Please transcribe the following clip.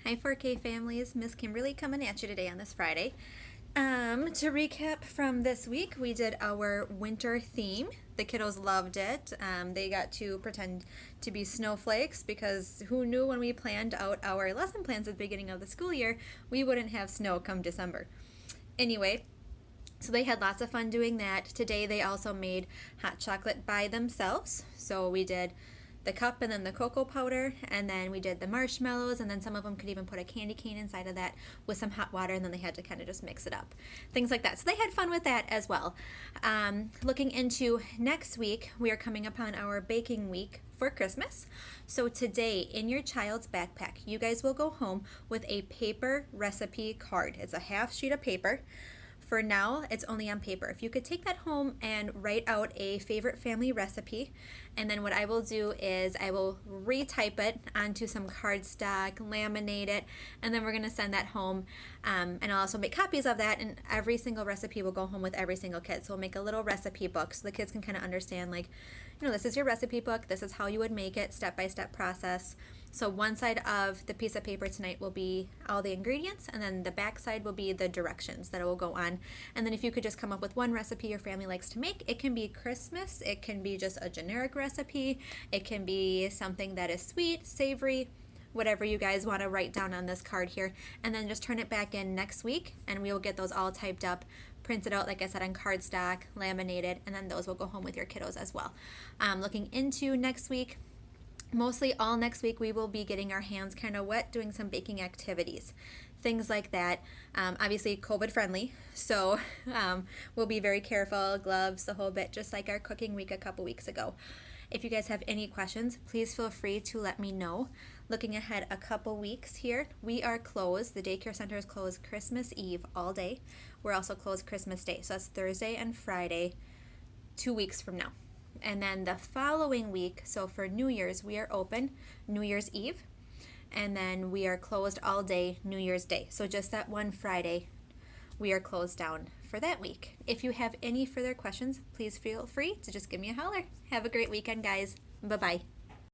Hi 4K families, Miss Kimberly coming at you today on this Friday. To recap from this week, we did our winter theme. The kiddos loved it. They got to pretend to be snowflakes because who knew when we planned out our lesson plans at the beginning of the school year, we wouldn't have snow come December. Anyway, so they had lots of fun doing that. Today they also made hot chocolate by themselves. So we did the cup and then the cocoa powder, and then we did the marshmallows, and then some of them could even put a candy cane inside of that with some hot water, and then they had to kind of just mix it up. Things like that. So they had fun with that as well. Looking into next week, we are coming upon our baking week for Christmas. So today in your child's backpack, you guys will go home with a paper recipe card. It's a half sheet of paper. For now, it's only on paper. If you could take that home and write out a favorite family recipe, and then what I will do is I will retype it onto some cardstock, laminate it, and then we're going to send that home. And I'll also make copies of that, and every single recipe will go home with every single kid. So we'll make a little recipe book so the kids can kind of understand, like, this is your recipe book, this is how you would make it, step-by-step process. So one side of the piece of paper tonight will be all the ingredients, and then the back side will be the directions that it will go on. And then if you could just come up with one recipe your family likes to make, it can be Christmas, it can be just a generic recipe, it can be something that is sweet, savory, whatever you guys want to write down on this card here, and then just turn it back in next week, and we will get those all typed up, printed out, like I said, on cardstock, laminated, and then those will go home with your kiddos as well. Looking into next week, mostly all next week, we will be getting our hands kind of wet doing some baking activities, things like that. Obviously COVID friendly, so we'll be very careful, gloves, the whole bit, just like our cooking week a couple weeks ago. If you guys have any questions, please feel free to let me know. Looking ahead a couple weeks here, we are closed. The daycare center is closed Christmas Eve all day. We're also closed Christmas Day, so that's Thursday and Friday, 2 weeks from now. And then the following week, so for New Year's, we are open New Year's Eve, and then we are closed all day New Year's Day. So just that one Friday, we are closed down for that week. If you have any further questions, please feel free to just give me a holler. Have a great weekend, guys. Bye-bye.